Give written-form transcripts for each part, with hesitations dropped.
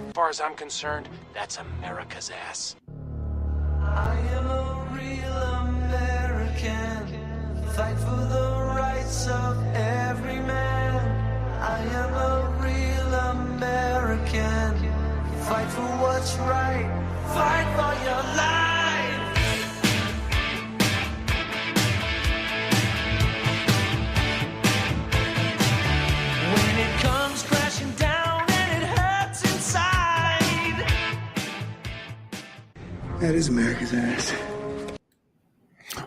As far as I'm concerned, that's America's ass. I am a real American, fight for the rights of every man. I am a real American, fight for what's right, fight for your life. When it comes crashing down and it hurts inside. That is America's ass.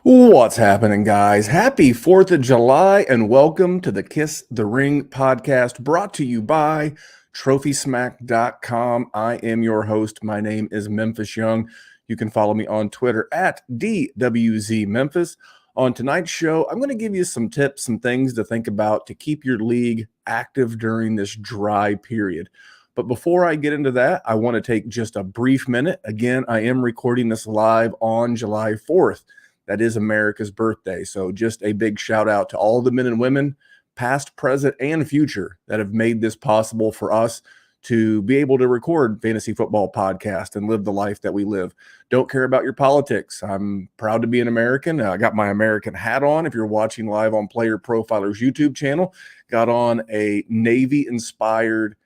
What's happening, guys? Happy 4th of July and welcome to the Kiss the Ring podcast brought to you by TrophySmack.com. I am your host. My name is Memphis Young. You can follow me on Twitter at DWZMemphis. On tonight's show, I'm going to give you some tips, some things to think about to keep your league active during this dry period. But before I get into that, I want to take just a brief minute. Again, I am recording this live on July 4th. That is America's birthday. So just a big shout out to all the men and women, past, present, and future, that have made this possible for us to be able to record Fantasy Football Podcast and live the life that we live. Don't care about your politics. I'm proud to be an American. I got my American hat on. If you're watching live on Player Profiler's YouTube channel, got on a Navy-inspired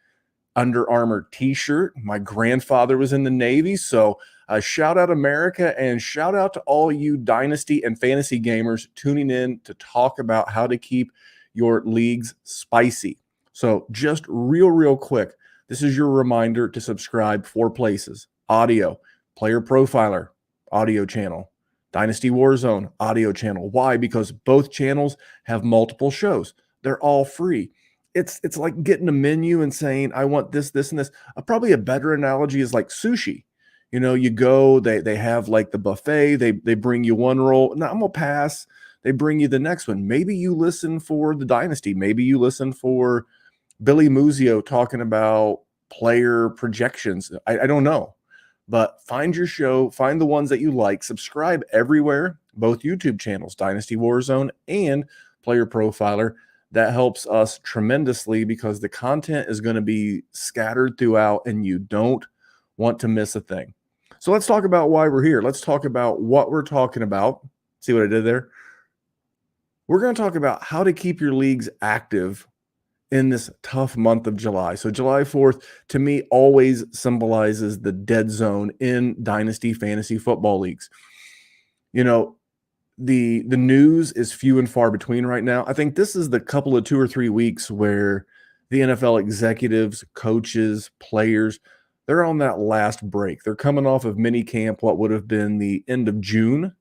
Under Armour t-shirt. My grandfather was in the Navy, so shout out America and shout out to all you Dynasty and fantasy gamers tuning in to talk about how to keep your leagues spicy. So just real quick, this is your reminder to subscribe 4 places: audio, Player Profiler, audio channel, Dynasty Warzone, audio channel. Why? Because both channels have multiple shows. They're all free. It's like getting a menu and saying, I want this, this, and this. Probably a better analogy is like sushi. You know, you go, they have like the buffet, they bring you one roll. Now I'm going to pass. They bring you the next one. Maybe you listen for the Dynasty. Maybe you listen for Billy Muzio talking about player projections. I don't know. But find your show, find the ones that you like, subscribe everywhere, both YouTube channels, Dynasty Warzone and Player Profiler. That helps us tremendously because the content is going to be scattered throughout and you don't want to miss a thing. So let's talk about why we're here. Let's talk about what we're talking about. See what I did there? We're going to talk about how to keep your leagues active in this tough month of July. So July 4th, to me, always symbolizes the dead zone in Dynasty fantasy football leagues. You know, the news is few and far between right now. I think this is the couple of 2 or 3 weeks where the NFL executives, coaches, players, they're on that last break. They're coming off of mini camp, what would have been the end of June,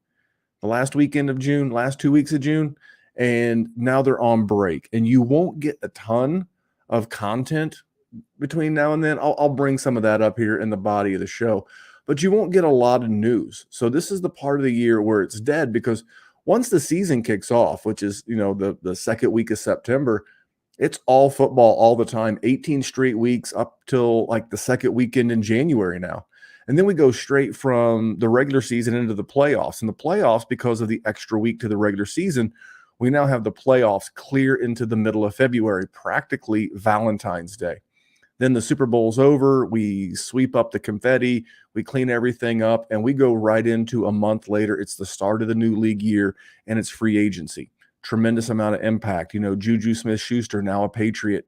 the last weekend of June, last 2 weeks of June, and now they're on break. And you won't get a ton of content between now and then. I'll bring some of that up here in the body of the show. But you won't get a lot of news. So this is the part of the year where it's dead, because once the season kicks off, which is, you know, the second week of September, it's all football all the time, 18 straight weeks up till like the second weekend in January now. And then we go straight from the regular season into the playoffs. And the playoffs, because of the extra week to the regular season, we now have the playoffs clear into the middle of February, practically Valentine's Day. Then the Super Bowl's over, we sweep up the confetti, we clean everything up, and we go right into a month later. It's the start of the new league year, and it's free agency. Tremendous amount of impact. You know, Juju Smith-Schuster, now a Patriot.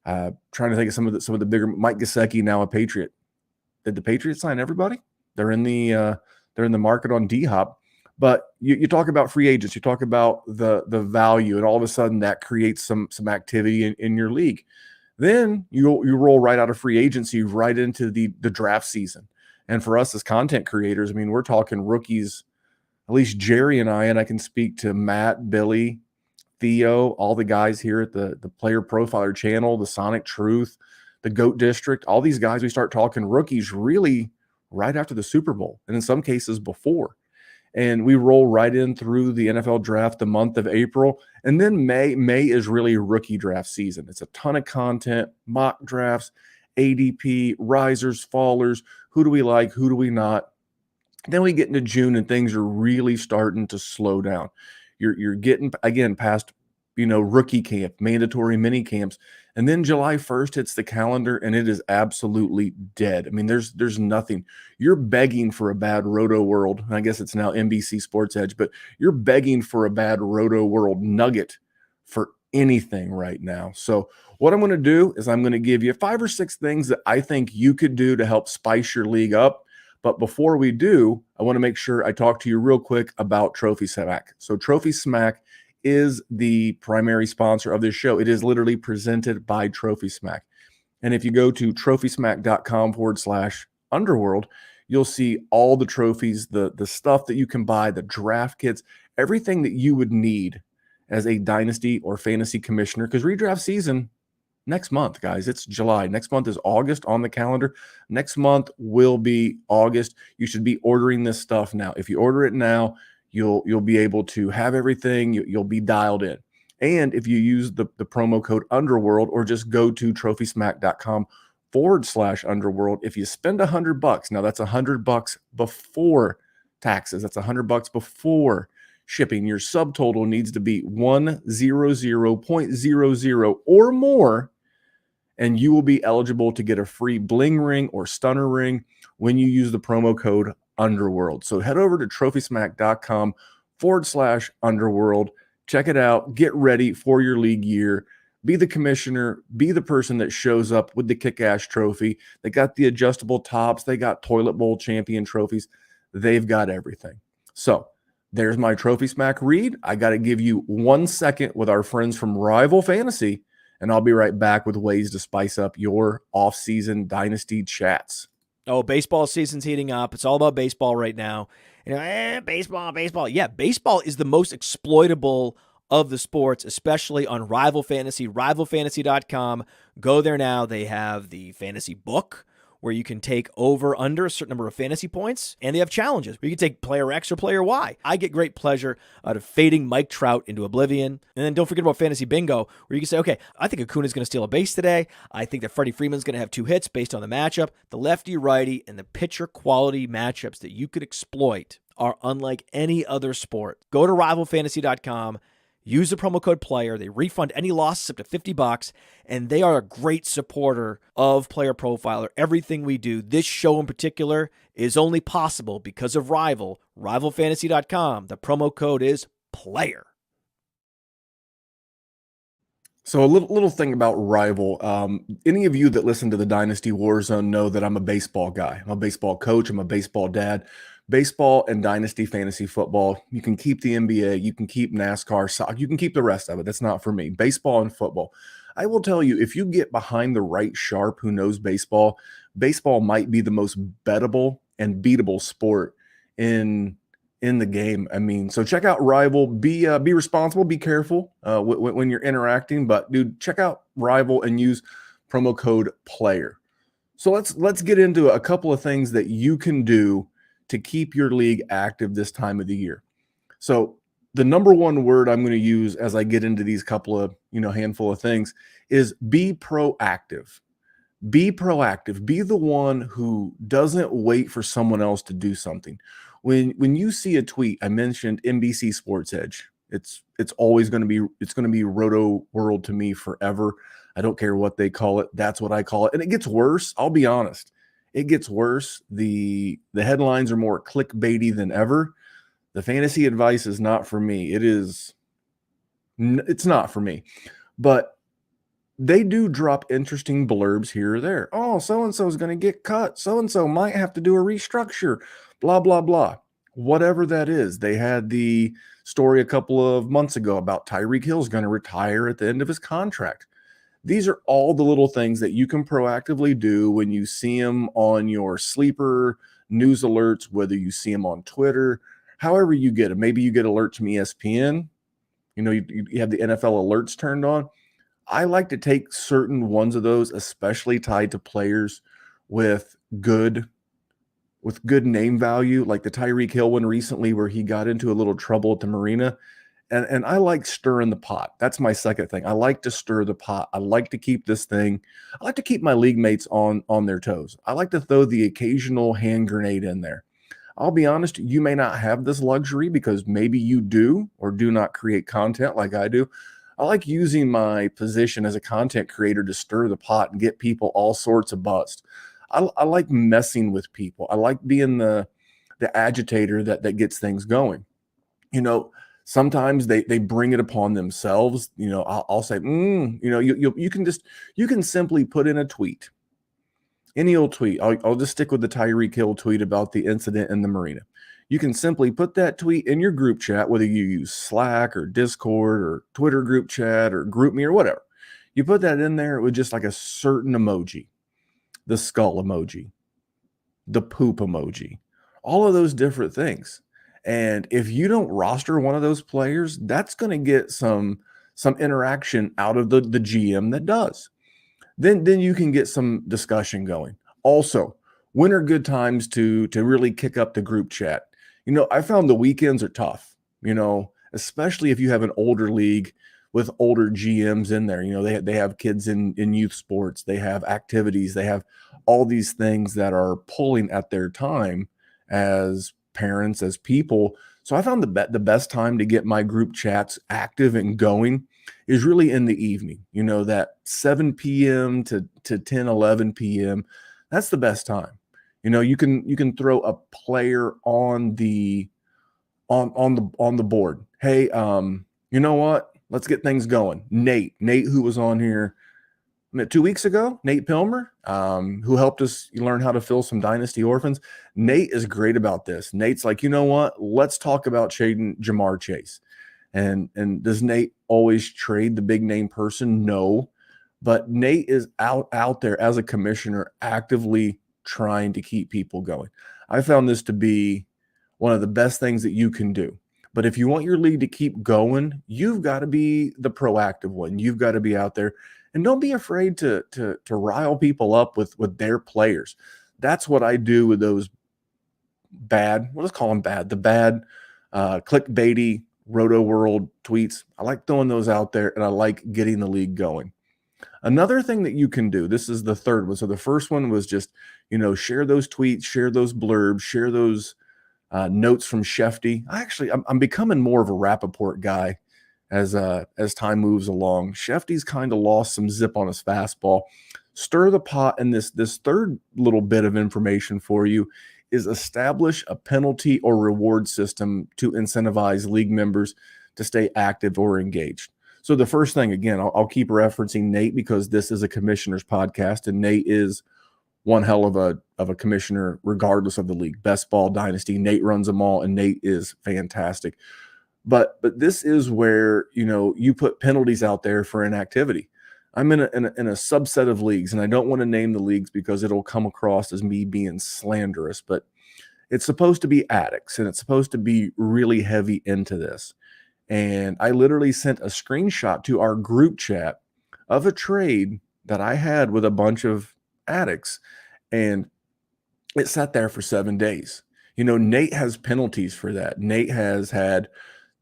Trying to think of some of the bigger. Mike Gesicki, now a Patriot. Did the Patriots sign everybody? They're in the market on D-Hop. But you talk about free agents, you talk about the value, and all of a sudden that creates some activity in your league. Then you roll right out of free agency right into the draft season. And for us as content creators, I mean, we're talking rookies, at least Jerry and I can speak to Matt, Billy, Theo, all the guys here at the Player Profiler channel, the Sonic Truth, the GOAT District, all these guys, we start talking rookies really right after the Super Bowl, and in some cases before. And we roll right in through the NFL draft the month of April. And then May is really rookie draft season. It's a ton of content, mock drafts, ADP, risers, fallers. Who do we like? Who do we not? Then we get into June and things are really starting to slow down. You're getting again past, rookie camp, mandatory mini camps, and then July 1st hits the calendar and it is absolutely dead. I mean, there's nothing. You're begging for a bad Roto World. I guess it's now NBC Sports Edge, but you're begging for a bad Roto World nugget for anything right now. So what I'm going to do is I'm going to give you 5 or 6 things that I think you could do to help spice your league up. But before we do, I want to make sure I talk to you real quick about Trophy Smack. So Trophy Smack is the primary sponsor of this show. It is literally presented by Trophy Smack. And if you go to trophysmack.com/underworld, you'll see all the trophies, the stuff that you can buy, the draft kits, everything that you would need as a dynasty or fantasy commissioner, because redraft season next month, guys. It's July. Next month is August on the calendar. Next month will be August. You should be ordering this stuff now. If you order it now, you'll be able to have everything. You'll be dialed in. And if you use the promo code Underworld, or just go to trophysmack.com/underworld, if you spend $100, now that's $100 before taxes. That's $100 before shipping. Your subtotal needs to be 100.00 or more, and you will be eligible to get a free bling ring or stunner ring when you use the promo code Underworld. So head over to trophysmack.com/underworld. Check it out. Get ready for your league year. Be the commissioner. Be the person that shows up with the kick-ass trophy. They got the adjustable tops. They got toilet bowl champion trophies. They've got everything. So there's my Trophy Smack read. I got to give you 1 second with our friends from Rival Fantasy, and I'll be right back with ways to spice up your off-season dynasty chats. Oh, baseball season's heating up. It's all about baseball right now. Baseball. Yeah, baseball is the most exploitable of the sports, especially on Rival Fantasy, rivalfantasy.com. Go there now. They have the fantasy book where you can take over under a certain number of fantasy points, and they have challenges where you can take player X or player Y. I get great pleasure out of fading Mike Trout into oblivion. And then don't forget about Fantasy Bingo, where you can say, okay, I think Acuna's going to steal a base today. I think that Freddie Freeman's going to have 2 hits based on the matchup. The lefty-righty and the pitcher quality matchups that you could exploit are unlike any other sport. Go to rivalfantasy.com. Use the promo code PLAYER. They refund any losses up to $50, and they are a great supporter of Player Profiler. Everything we do, this show in particular, is only possible because of Rival. Rivalfantasy.com. The promo code is PLAYER. So a little thing about Rival. Any of you that listen to the Dynasty Warzone know that I'm a baseball guy. I'm a baseball coach. I'm a baseball dad. Baseball and Dynasty fantasy football. You can keep the NBA. You can keep NASCAR. Soccer. You can keep the rest of it. That's not for me. Baseball and football. I will tell you, if you get behind the right sharp who knows baseball, baseball might be the most bettable and beatable sport in the game. I mean, so check out Rival. Be responsible. Be careful when you're interacting. But dude, check out Rival and use promo code PLAYER. So let's get into a couple of things that you can do to keep your league active this time of the year. So the number one word I'm going to use as I get into these couple of, handful of things is be proactive. Be proactive. Be the one who doesn't wait for someone else to do something. When you see a tweet, I mentioned NBC Sports Edge. It's always going to be Roto World to me forever. I don't care what they call it. That's what I call it. And it gets worse. I'll be honest. It gets worse. The headlines are more clickbaity than ever. The fantasy advice is not for me. It's not for me. But they do drop interesting blurbs here or there. Oh, so-and-so is going to get cut. So-and-so might have to do a restructure. Blah, blah, blah. Whatever that is. They had the story a couple of months ago about Tyreek Hill's going to retire at the end of his contract. These are all the little things that you can proactively do when you see them on your sleeper news alerts, whether you see them on Twitter, however you get them. Maybe you get alerts from ESPN. You have the NFL alerts turned on. I like to take certain ones of those, especially tied to players with good name value, like the Tyreek Hill one recently where he got into a little trouble at the marina. And I like stirring the pot. That's my second thing. I like to stir the pot. I like to keep I like to keep my league mates on their toes. I like to throw the occasional hand grenade in there. I'll be honest, you may not have this luxury because maybe you do or do not create content like I do. I like using my position as a content creator to stir the pot and get people all sorts of buzzed. I like messing with people. I like being the agitator that gets things going. Sometimes they bring it upon themselves. I'll say, you can simply put in a tweet, any old tweet. I'll just stick with the Tyreek Hill tweet about the incident in the marina. You can simply put that tweet in your group chat, whether you use Slack or Discord or Twitter group chat or GroupMe or whatever. You put that in there with just like a certain emoji, the skull emoji, the poop emoji, all of those different things. And if you don't roster one of those players, that's going to get some interaction out of the GM that does. Then you can get some discussion going. Also, when are good times to really kick up the group chat? I found the weekends are tough, especially if you have an older league with older GMs in there. They have kids in youth sports, they have activities, they have all these things that are pulling at their time as parents, as people. So I found the best time to get my group chats active and going is really in the evening, that 7 p.m. to 10, 11 p.m. That's the best time. You can throw a player on the board. Hey, you know what? Let's get things going. Nate, who was on here 2 weeks ago, Nate Pilmer, who helped us learn how to fill some Dynasty orphans. Nate is great about this. Nate's like, you know what? Let's talk about trading Jamar Chase. And does Nate always trade the big name person? No. But Nate is out there as a commissioner actively trying to keep people going. I found this to be one of the best things that you can do. But if you want your league to keep going, you've got to be the proactive one. You've got to be out there. And don't be afraid to rile people up with their players. That's what I do with those bad, let's call them bad, the bad clickbaity Roto World tweets. I like throwing those out there, and I like getting the league going. Another thing that you can do, this is the third one. So the first one was just, share those tweets, share those blurbs, share those notes from Shefty. I'm becoming more of a Rappaport guy as time moves along. Shefty's kind of lost some zip on his fastball. Stir the pot, and this third little bit of information for you is establish a penalty or reward system to incentivize league members to stay active or engaged. So the first thing, again, I'll keep referencing Nate because this is a commissioner's podcast, and Nate is one hell of a commissioner regardless of the league. Best Ball, Dynasty, Nate runs them all, and Nate is fantastic. But this is where, you put penalties out there for inactivity. I'm in a subset of leagues, and I don't want to name the leagues because it'll come across as me being slanderous, but it's supposed to be addicts, and it's supposed to be really heavy into this. And I literally sent a screenshot to our group chat of a trade that I had with a bunch of addicts, and it sat there for 7 days. Nate has penalties for that. Nate has had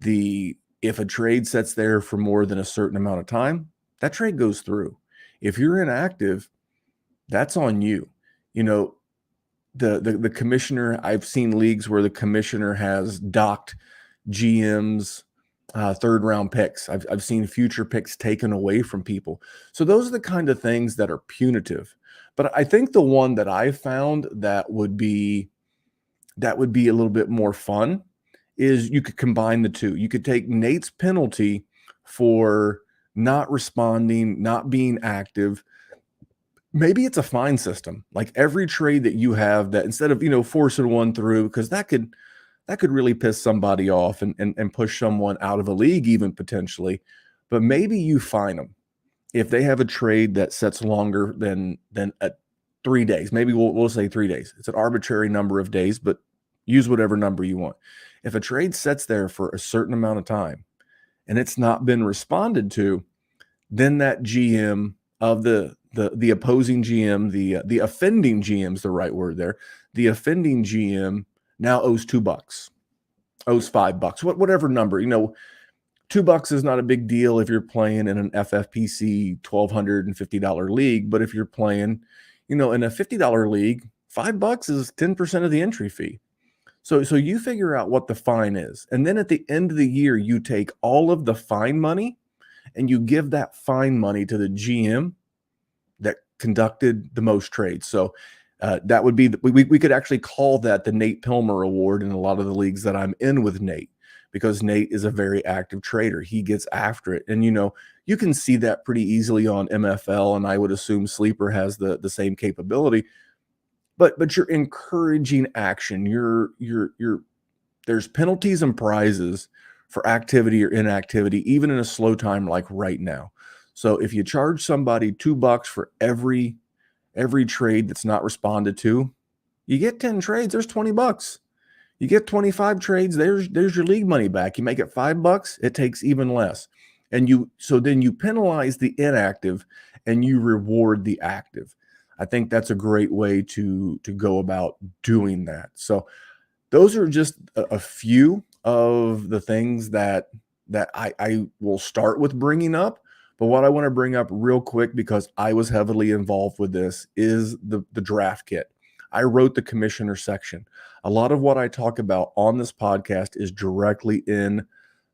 if a trade sits there for more than a certain amount of time, that trade goes through. If you're inactive, that's on you. The commissioner, I've seen leagues where the commissioner has docked GMs third round picks. I've seen future picks taken away from people. So those are the kind of things that are punitive. But I think the one that I found that would be a little bit more fun is you could combine the two. You could take Nate's penalty for not responding, not being active. Maybe it's a fine system. Like every trade that you have, that instead of, forcing one through, because that could really piss somebody off and push someone out of a league even potentially. But maybe you fine them if they have a trade that sets longer than 3 days. Maybe we'll say 3 days. It's an arbitrary number of days, but use whatever number you want. If a trade sets there for a certain amount of time and it's not been responded to, then that GM of the opposing GM, the offending GM is the right word there. The offending GM now owes $2, owes $5, whatever number. $2 is not a big deal if you're playing in an FFPC $1,250 league, but if you're playing, in a $50 league, $5 is 10% of the entry fee. So you figure out what the fine is. And then at the end of the year, you take all of the fine money and you give that fine money to the GM that conducted the most trades. So that would be, we could actually call that the Nate Pilmer Award in a lot of the leagues that I'm in with Nate, because Nate is a very active trader. He gets after it. And, you can see that pretty easily on MFL, and I would assume Sleeper has the same capability. But you're encouraging action. There's penalties and prizes for activity or inactivity, even in a slow time like right now. So if you charge somebody $2 for every trade that's not responded to, you get 10 trades, there's $20. You get 25 trades, there's your league money back. You make it $5, it takes even less. And so then you penalize the inactive and you reward the active. I think that's a great way to go about doing that. So those are just a few of the things that I will start with bringing up. But what I want to bring up real quick, because I was heavily involved with this, is the draft kit. I wrote the commissioner section. A lot of what I talk about on this podcast is directly in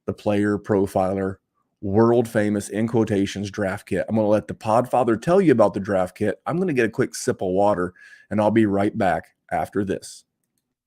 the player profiler, world famous, in quotations, draft kit. I'm going to let the Podfather tell you about the draft kit. I'm going to get a quick sip of water, and I'll be right back after this.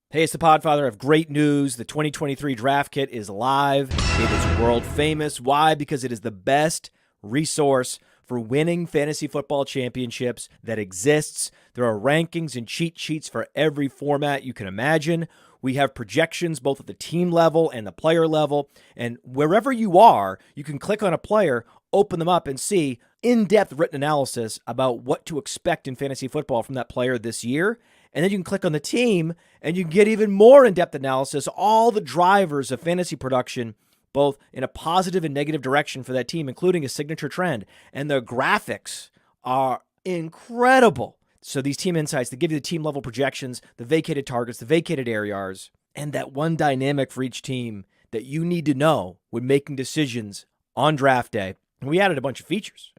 Hey, it's the Podfather. I have great news. The 2023 draft kit is live. It is world famous. Why? Because it is the best resource for winning fantasy football championships that exists. There are rankings and cheat sheets for every format you can imagine. We have projections both at the team level and the player level. And wherever you are, you can click on a player, open them up, and see in-depth written analysis about what to expect in fantasy football from that player this year. And then you can click on the team, and you can get even more in-depth analysis, all the drivers of fantasy production, both in a positive and negative direction for that team, including a signature trend. And the graphics are incredible. So these team insights, they give you the team level projections, the vacated targets, the vacated areas, and that one dynamic for each team that you need to know when making decisions on draft day. And we added a bunch of features.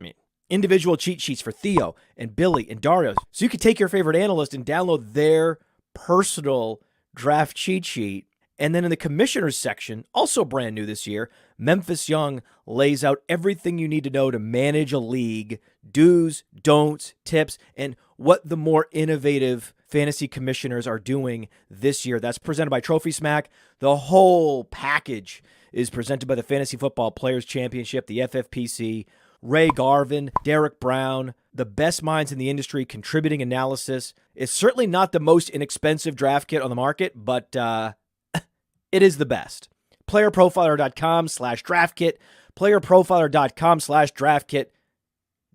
Individual cheat sheets for Theo and Billy and Dario. So you could take your favorite analyst and download their personal draft cheat sheet. And then in the commissioners section, also brand new this year, Memphis Young lays out everything you need to know to manage a league, do's, don'ts, tips, and what the more innovative fantasy commissioners are doing this year. That's presented by Trophy Smack. The whole package is presented by the Fantasy Football Players Championship, the FFPC, Ray Garvin, Derek Brown, the best minds in the industry contributing analysis. It's certainly not the most inexpensive draft kit on the market, but it is the best. Playerprofiler.com/draft kit. Playerprofiler.com/draft kit.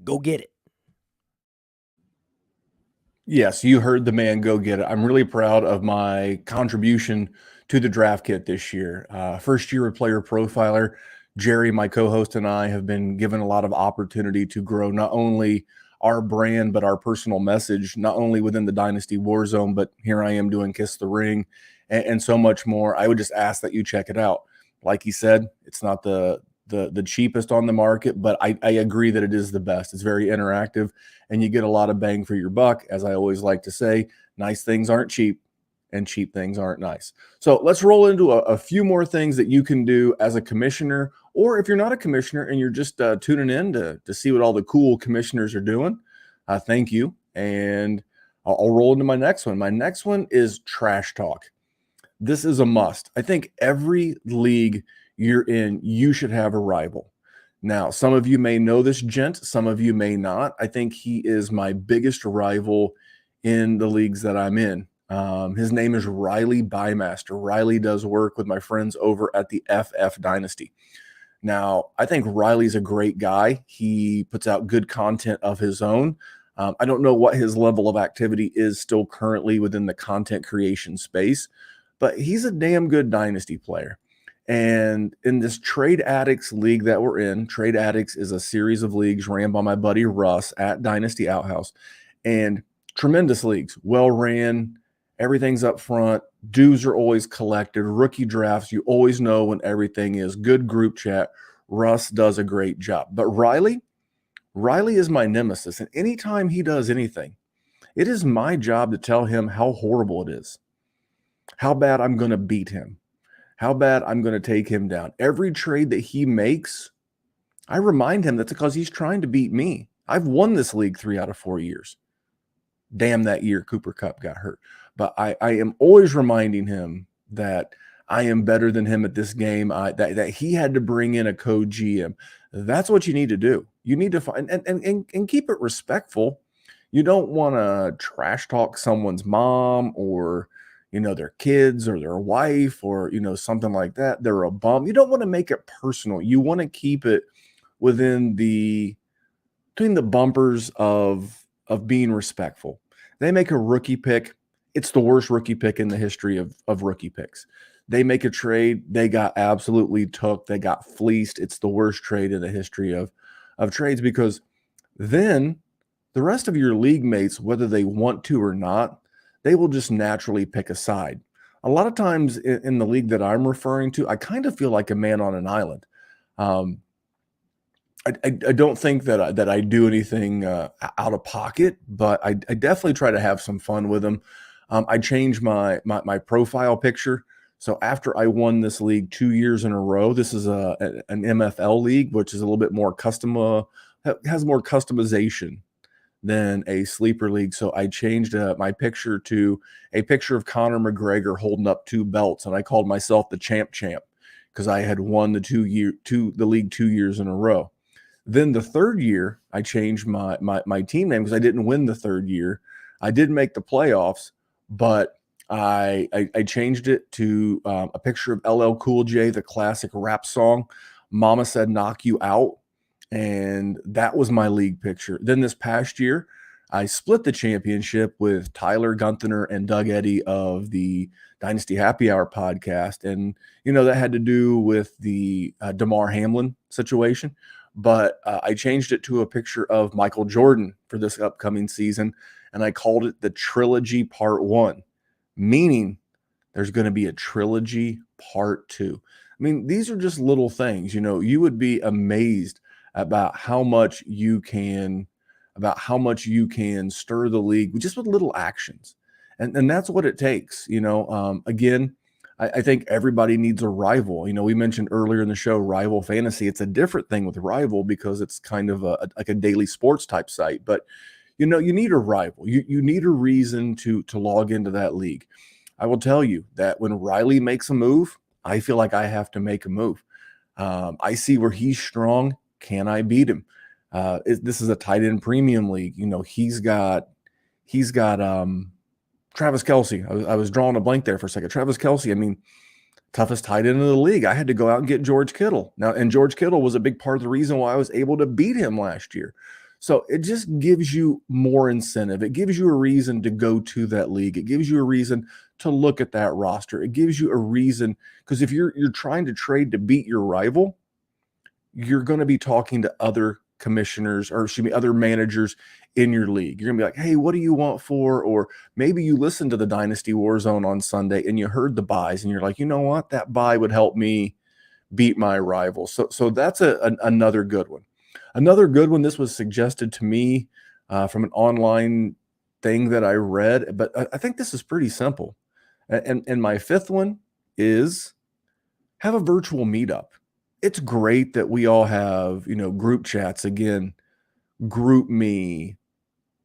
Go get it. Yes, you heard the man. Go get it. I'm really proud of my contribution to the draft kit this year. First year of Player Profiler. Jerry, my co-host, and I have been given a lot of opportunity to grow not only our brand, but our personal message, not only within the Dynasty war zone, but here I am doing Kiss the Ring and so much more. I would just ask that you check it out. Like he said, it's not the cheapest on the market, but I agree that it is the best. It's very interactive, and you get a lot of bang for your buck. As I always like to say, nice things aren't cheap, and cheap things aren't nice. So let's roll into a few more things that you can do as a commissioner, or if you're not a commissioner and you're just tuning in to see what all the cool commissioners are doing. Thank you. And I'll roll into my next one. My next one is trash talk. This is a must. I think every league you're in, you should have a rival. Now, some of you may know this gent, some of you may not. I think he is my biggest rival in the leagues that I'm in. His name is Riley Bymaster. Riley does work with my friends over at the FF Dynasty. Now, I think Riley's a great guy. He puts out good content of his own. I don't know what his level of activity is still currently within the content creation space, but he's a damn good Dynasty player. And in this Trade Addicts league that we're in, Trade Addicts is a series of leagues ran by my buddy Russ at Dynasty Outhouse. And tremendous leagues, well ran, everything's up front, dues are always collected, rookie drafts, you always know when everything is, good group chat. Russ does a great job. But Riley is my nemesis. And anytime he does anything, it is my job to tell him how horrible it is. how bad I'm going to beat him, how bad I'm going to take him down. Every trade that he makes, I remind him that's because he's trying to beat me. I've won this league 3 out of 4 years. Damn, that year Cooper Kupp got hurt. But I am always reminding him that I am better than him at this game, that he had to bring in a co-GM. That's what you need to do. You need to find and keep it respectful. You don't want to trash talk someone's mom or, their kids or their wife or, something like that. They're a bum. You don't want to make it personal. You want to keep it between the bumpers of being respectful. They make a rookie pick. It's the worst rookie pick in the history of rookie picks. They make a trade. They got absolutely took. They got fleeced. It's the worst trade in the history of trades, because then the rest of your league mates, whether they want to or not, they will just naturally pick a side. A lot of times in the league that I'm referring to, I kind of feel like a man on an island. I don't think that I do anything out of pocket, but I definitely try to have some fun with them. I changed my profile picture. So after I won this league 2 years in a row, this is an MFL league, which is a little bit more has more customization than a sleeper league. So I changed my picture to a picture of Conor McGregor holding up 2 belts, and I called myself the champ because I had won the league 2 years in a row. Then the third year, I changed my team name because I didn't win the third year. I did make the playoffs, but I changed it to a picture of LL Cool J, the classic rap song, Mama Said Knock You Out. And that was my league picture. Then this past year, I split the championship with Tyler Gunther and Doug Eddy of the Dynasty Happy Hour podcast. And, that had to do with the Damar Hamlin situation. But I changed it to a picture of Michael Jordan for this upcoming season, and I called it the Trilogy Part 1, meaning there's going to be a Trilogy Part 2. I mean, these are just little things. You would be amazed about how much you can stir the league just with little actions. And that's what it takes. Again, I think everybody needs a rival. We mentioned earlier in the show, Rival Fantasy. It's a different thing with Rival because it's kind of like a daily sports type site. But, you need a rival. You need a reason to log into that league. I will tell you that when Riley makes a move, I feel like I have to make a move. I see where he's strong. Can I beat him? This is a tight end premium league. He's got Travis Kelce. I was drawing a blank there for a second. Travis Kelce, toughest tight end in the league. I had to go out and get George Kittle. And George Kittle was a big part of the reason why I was able to beat him last year. So it just gives you more incentive. It gives you a reason to go to that league. It gives you a reason to look at that roster. It gives you a reason, because if you're trying to trade to beat your rival, you're going to be talking to other commissioners, or other managers in your league. You're gonna be like, hey, what do you want for? Or maybe you listened to the Dynasty Warzone on Sunday and you heard the buys and you're like, you know what, that buy would help me beat my rival. So that's another good one. Another good one, this was suggested to me from an online thing that I read, but I think this is pretty simple. And my fifth one is have a virtual meetup. It's great that we all have, group chats. Again, GroupMe,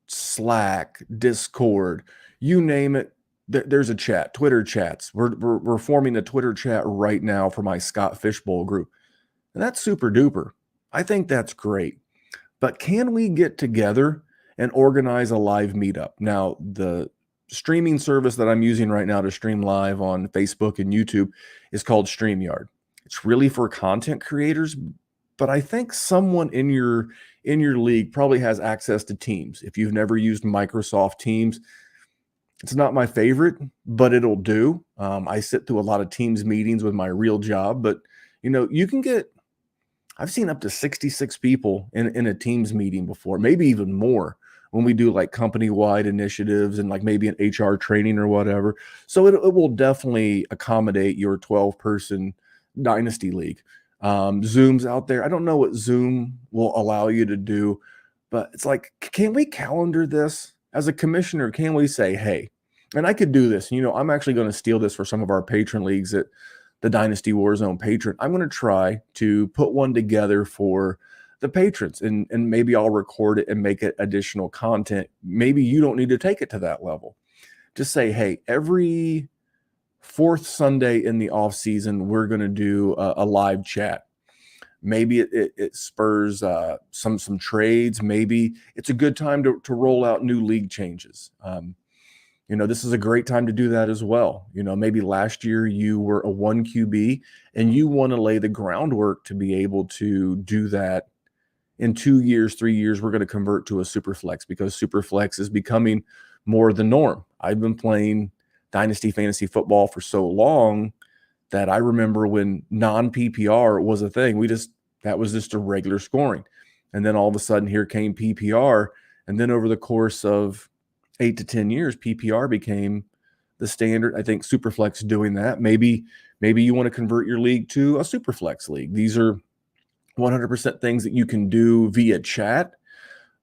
Slack, Discord, you name it. There's a chat, Twitter chats. We're forming a Twitter chat right now for my Scott Fishbowl group. And that's super duper. I think that's great. But can we get together and organize a live meetup? Now, the streaming service that I'm using right now to stream live on Facebook and YouTube is called StreamYard. It's really for content creators, but I think someone in your league probably has access to Teams. If you've never used Microsoft Teams, it's not my favorite, but it'll do. I sit through a lot of Teams meetings with my real job, but you can get, I've seen up to 66 people in a Teams meeting before, maybe even more when we do like company-wide initiatives and like maybe an HR training or whatever. So it will definitely accommodate your 12-person Dynasty league. Zoom's out there. I don't know what Zoom will allow you to do, but it's like, can we calendar this as a commissioner? Can we say, hey, and I could do this. I'm actually going to steal this for some of our patron leagues at the Dynasty Warzone patron. I'm going to try to put one together for the patrons, and maybe I'll record it and make it additional content. Maybe you don't need to take it to that level. Just say, hey, every fourth Sunday in the off season, we're going to do a live chat. Maybe it spurs some trades. Maybe it's a good time to roll out new league changes. This is a great time to do that as well. Maybe last year you were a 1 QB and you want to lay the groundwork to be able to do that. In 2 years, 3 years, we're going to convert to a super flex because super flex is becoming more the norm. I've been playing Dynasty fantasy football for so long that I remember when non-PPR was a thing. That was just a regular scoring. And then all of a sudden here came PPR. And then over the course of 8 to 10 years, PPR became the standard. I think Superflex doing that. Maybe you want to convert your league to a Superflex league. These are 100% things that you can do via chat.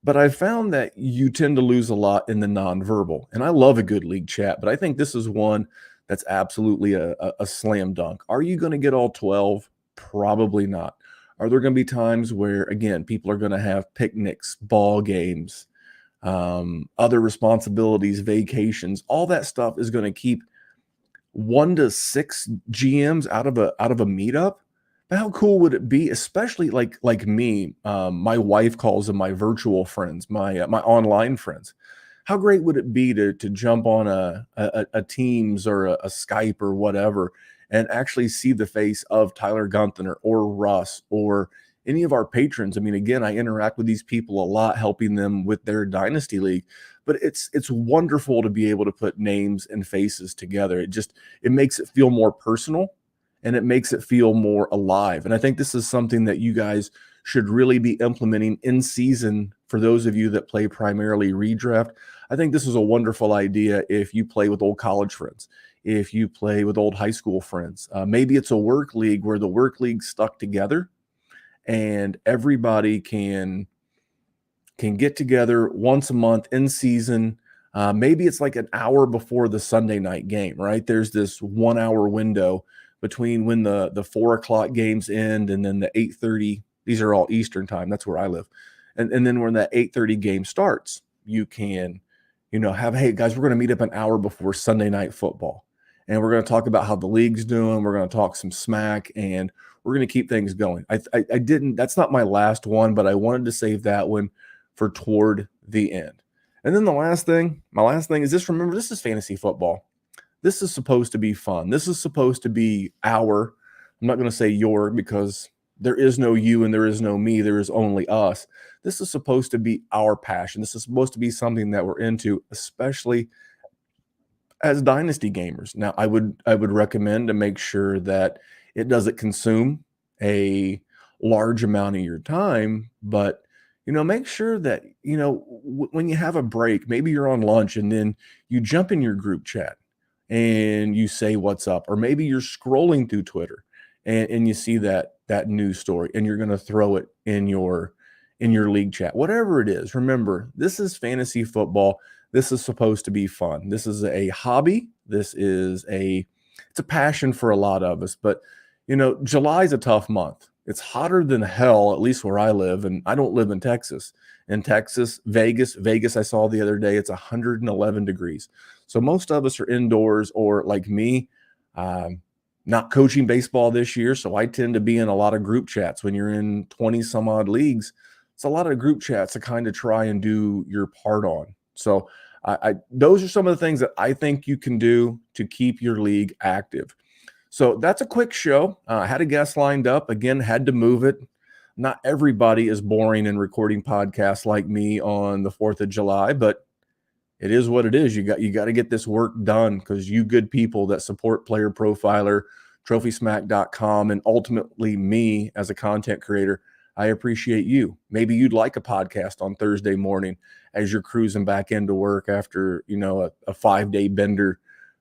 But I've found that you tend to lose a lot in the nonverbal. And I love a good league chat, but I think this is one that's absolutely a slam dunk. Are you going to get all 12? Probably not. Are there going to be times where, again, people are going to have picnics, ball games, other responsibilities, vacations? All that stuff is going to keep 1 to 6 GMs out of a meetup. But how cool would it be, especially like me? My wife calls them my virtual friends, my online friends. How great would it be to jump on a Teams or a Skype or whatever and actually see the face of Tyler Gunther or Russ or any of our patrons? I mean, again, I interact with these people a lot, helping them with their Dynasty League. But it's wonderful to be able to put names and faces together. It makes it feel more personal. And it makes it feel more alive. And I think this is something that you guys should really be implementing in season for those of you that play primarily redraft. I think this is a wonderful idea if you play with old college friends, if you play with old high school friends. Maybe it's a work league where the work league stuck together and everybody can get together once a month in season. Maybe it's like an hour before the Sunday night game, right? There's this 1 hour window between when the 4 o'clock games end and then the 8:30. These are all Eastern time. That's where I live. And then when that 8:30 game starts, you can, have, hey guys, we're going to meet up an hour before Sunday night football. And we're going to talk about how the league's doing. We're going to talk some smack and we're going to keep things going. I didn't, that's not my last one, but I wanted to save that one for toward the end. And then my last thing is this. Remember, this is fantasy football. This is supposed to be fun. This is supposed to be I'm not going to say your, because there is no you and there is no me. There is only us. This is supposed to be our passion. This is supposed to be something that we're into, especially as Dynasty gamers. Now, I would recommend to make sure that it doesn't consume a large amount of your time, but make sure that, when you have a break, maybe you're on lunch and then you jump in your group chat and you say what's up, or maybe you're scrolling through Twitter and you see that news story and you're going to throw it in your league chat. Whatever it is, remember, this is fantasy football. This is supposed to be fun. This is a hobby. It's a passion for a lot of us. But July is a tough month. It's hotter than hell, at least where I live, and I don't live in Texas. In Texas, Vegas, I saw the other day, it's 111 degrees. So most of us are indoors, or like me, not coaching baseball this year. So I tend to be in a lot of group chats. When you're in 20 some odd leagues, it's a lot of group chats to kind of try and do your part on. So those are some of the things that I think you can do to keep your league active. So that's a quick show. I had a guest lined up. Again, had to move it. Not everybody is boring and recording podcasts like me on the 4th of July, but it is what it is. You got to get this work done, because you good people that support Player Profiler, TrophySmack.com, and ultimately me as a content creator, I appreciate you. Maybe you'd like a podcast on Thursday morning as you're cruising back into work after, a 5-day bender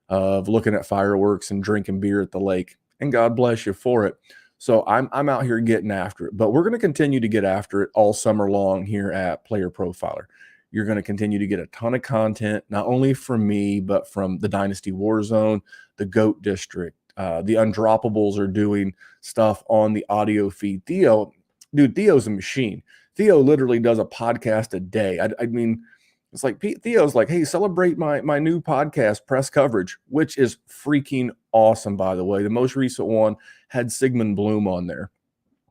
of looking at fireworks and drinking beer at the lake. And God bless you for it. So I'm out here getting after it. But we're going to continue to get after it all summer long here at Player Profiler. You're going to continue to get a ton of content, not only from me, but from the Dynasty Warzone, the GOAT District. The Undroppables are doing stuff on the audio feed. Theo's a machine. Theo literally does a podcast a day. I mean, it's like Theo's like, hey, celebrate my new podcast, Press Coverage, which is freaking awesome, by the way. The most recent one had Sigmund Bloom on there.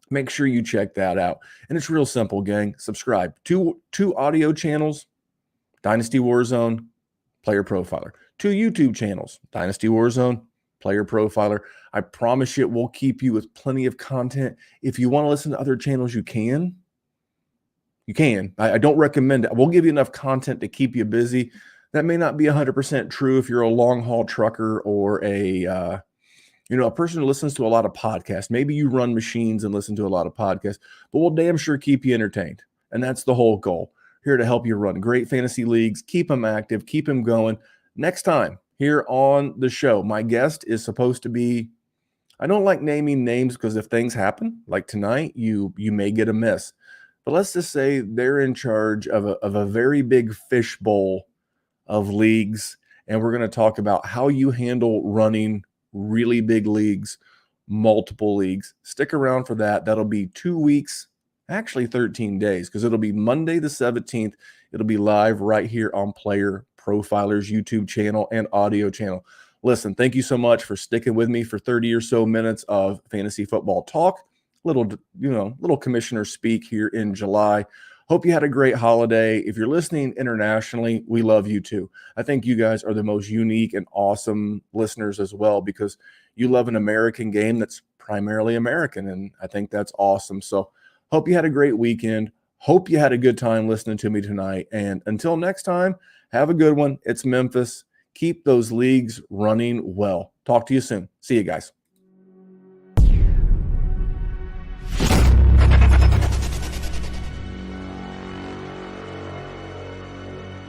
Make sure you check that out. And it's real simple, gang. Subscribe. Two audio channels, Dynasty Warzone, Player Profiler. 2 YouTube channels, Dynasty Warzone, Player Profiler. I promise you, we'll keep you with plenty of content. If you want to listen to other channels, you can. You can. I don't recommend it. We'll give you enough content to keep you busy. That may not be 100% true if you're a long-haul trucker or a person who listens to a lot of podcasts. Maybe you run machines and listen to a lot of podcasts, but we'll damn sure keep you entertained. And that's the whole goal. Here to help you run great fantasy leagues, keep them active, keep them going. Next time here on the show, my guest is supposed to be, I don't like naming names because if things happen, like tonight, you may get a miss. But let's just say they're in charge of a very big fishbowl of leagues. And we're going to talk about how you handle running really big leagues, multiple leagues. Stick around for that. That'll be 2 weeks, actually 13 days, because it'll be Monday the 17th. It'll be live right here on Player Profiler's YouTube channel and audio channel. Listen, thank you so much for sticking with me for 30 or so minutes of fantasy football talk. Little commissioner speak here in July. Hope you had a great holiday. If you're listening internationally, we love you too. I think you guys are the most unique and awesome listeners as well because you love an American game that's primarily American, and I think that's awesome. So hope you had a great weekend. Hope you had a good time listening to me tonight. And until next time, have a good one. It's Memphis. Keep those leagues running well. Talk to you soon. See you guys.